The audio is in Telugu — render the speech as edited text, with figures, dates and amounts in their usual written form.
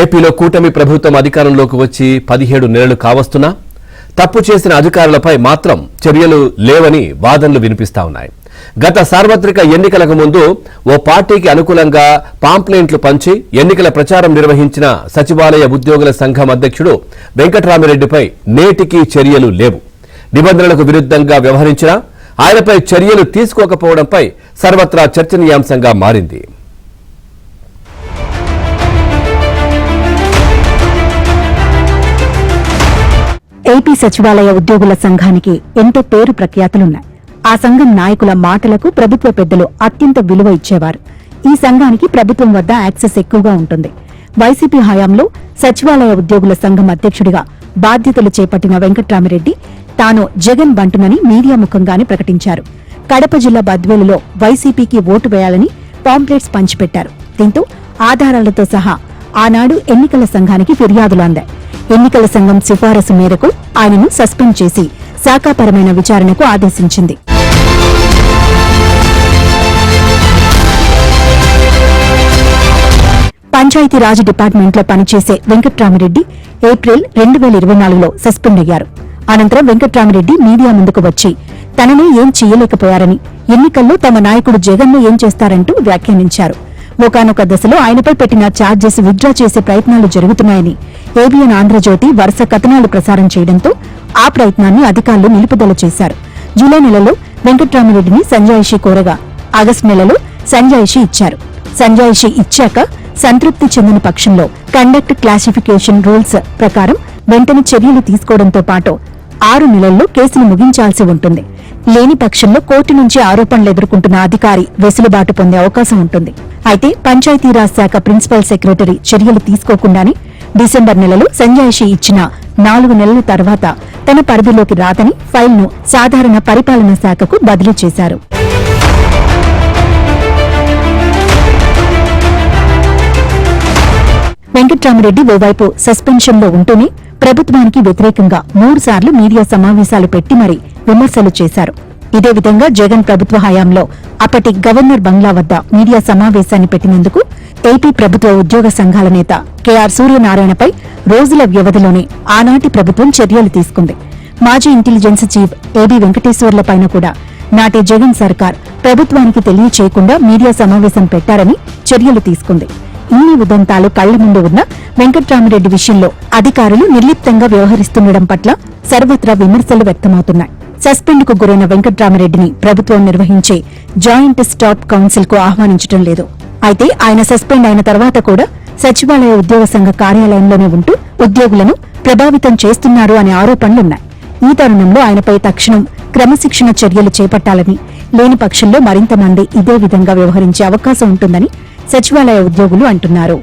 ఏపీలో కూటమి ప్రభుత్వం అధికారంలోకి వచ్చి 17 నెలలు కావస్తున్నా తప్పు చేసిన అధికారులపై మాత్రం చర్యలు లేవని వాదనలు వినిపిస్తా ఉన్నాయి. గత సార్వత్రిక ఎన్నికలకు ముందు ఓ పార్టీకి అనుకూలంగా పాంప్లెంట్లు పంచి ఎన్నికల ప్రచారం నిర్వహించిన సచివాలయ ఉద్యోగుల సంఘం అధ్యక్షుడు వెంకట్రామిరెడ్డిపై నేటికీ చర్యలు లేవు. నిబంధనలకు విరుద్ధంగా వ్యవహరించినా ఆయనపై చర్యలు తీసుకోకపోవడంపై సర్వత్రా చర్చనీయాంశంగా మారింది. ఏపీ సచివాలయ ఉద్యోగుల సంఘానికి ఎంతో పేరు ప్రఖ్యాతులున్నాయి. ఆ సంఘం నాయకుల మాటలకు ప్రభుత్వ పెద్దలు అత్యంత విలువ ఇచ్చేవారు. ఈ సంఘానికి ప్రభుత్వం వద్ద యాక్సెస్ ఎక్కువగా ఉంటుంది. వైసీపీ హయాంలో సచివాలయ ఉద్యోగుల సంఘం అధ్యక్షుడిగా బాధ్యతలు చేపట్టిన వెంకట్రామిరెడ్డి తాను జగన్ బంటునని మీడియా ముఖంగానే ప్రకటించారు. కడప జిల్లా బద్వేలులో వైసీపీకి ఓటు వేయాలని పాంప్లెట్స్ పంచిపెట్టారు. దీంతో ఆధారాలతో సహా ఆనాడు ఎన్నికల సంఘానికి ఫిర్యాదులు అందాయి. ఎన్నికల సంఘం సిఫారసు మేరకు ఆయనను సస్పెండ్ చేసి శాఖాపరమైన విచారణకు ఆదేశించింది. పంచాయతీరాజ్ డిపార్ట్మెంట్లో పనిచేసే వెంకట్రామిరెడ్డి ఏప్రిల్ 2024లో సస్పెండ్ అయ్యారు. అనంతరం వెంకట్రామిరెడ్డి మీడియా ముందుకు వచ్చి తననే ఏం చెయ్యలేకపోయారని, ఎన్నికల్లో తమ నాయకుడు జగన్ను ఏం చేస్తారంటూ వ్యాఖ్యానించారు. ఒకానొక దశలో ఆయనపై పెట్టిన ఛార్జెస్ విత్డ్రా చేసే ప్రయత్నాలు జరుగుతున్నాయని ఏబిఎన్ ఆంధ్రజ్యోతి వరుస కథనాలు ప్రసారం చేయడంతో ఆ ప్రయత్నాన్ని అధికారులు నిలుపుదల చేశారు. జూలై నెలలో వెంకట్రామిరెడ్డిని సంజాయిషీ కోరగా ఆగస్టు నెలలో సంజాయిషీ ఇచ్చారు. సంజాయిషీ ఇచ్చాక సంతృప్తి చెందిన పక్షంలో కండక్ట్ క్లాసిఫికేషన్ రూల్స్ ప్రకారం వెంటనే చర్యలు తీసుకోవడంతో పాటు 6 నెలల్లో కేసును ముగించాల్సి ఉంటుంది. లేని పక్షంలో కోర్టు నుంచి ఆరోపణలు ఎదుర్కొంటున్న అధికారి వెసులుబాటు పొందే అవకాశం ఉంటుంది. అయితే పంచాయతీరాజ్ శాఖ ప్రిన్సిపల్ సెక్రటరీ చర్యలు తీసుకోకుండానే డిసెంబర్ నెలలో సంజాయిషీ ఇచ్చిన 4 నెలల తర్వాత తన పరిధిలోకి రాదని ఫైల్ను సాధారణ పరిపాలనా శాఖకు బదిలీ చేశారు. వెంకట్రామిరెడ్డి ఓవైపు సస్పెన్షన్లో ఉంటూనే ప్రభుత్వానికి వ్యతిరేకంగా 3 సార్లు మీడియా సమావేశాలు పెట్టి మరీ విమర్శలు చేశారు. ఇదే విధంగా జగన్ ప్రభుత్వ హయాంలో అప్పటి గవర్నర్ బంగ్లా వద్ద మీడియా సమావేశాన్ని పెట్టినందుకు ఏపీ ప్రభుత్వ ఉద్యోగ సంఘాల నేత కెఆర్ సూర్యనారాయణపై రోజుల వ్యవధిలోనే ఆనాటి ప్రభుత్వం చర్యలు తీసుకుంది. మాజీ ఇంటెలిజెన్స్ చీఫ్ ఏబీ వెంకటేశ్వర్లపైన కూడా నాటి జగన్ సర్కార్ ప్రభుత్వానికి తెలియచేయకుండా మీడియా సమావేశం పెట్టారని చర్యలు తీసుకుంది. ఇన్ని ఉదంతాలు కళ్ల ముందు ఉన్న వెంకట్రామిరెడ్డి విషయంలో అధికారులు నిర్లిప్తంగా వ్యవహరిస్తుండడం పట్ల సర్వత్రా విమర్శలు వ్యక్తమవుతున్నాయి. సస్పెండ్ కు గురైన వెంకట్రామిరెడ్డిని ప్రభుత్వం నిర్వహించే జాయింట్ స్టాఫ్ కౌన్సిల్ కు ఆహ్వానించడం లేదు. అయితే ఆయన సస్పెండ్ అయిన తర్వాత కూడా సచివాలయ ఉద్యోగ సంఘ కార్యాలయంలోనే ఉంటూ ఉద్యోగులను ప్రభావితం చేస్తున్నారు అనే ఆరోపణలున్నాయి. ఈ తరుణంలో ఆయనపై తక్షణం క్రమశిక్షణ చర్యలు చేపట్టాలని, లేని పక్షంలో మరింత మంది ఇదే విధంగా వ్యవహరించే అవకాశం ఉంటుందని సచివాలయ ఉద్యోగులు అంటున్నారు.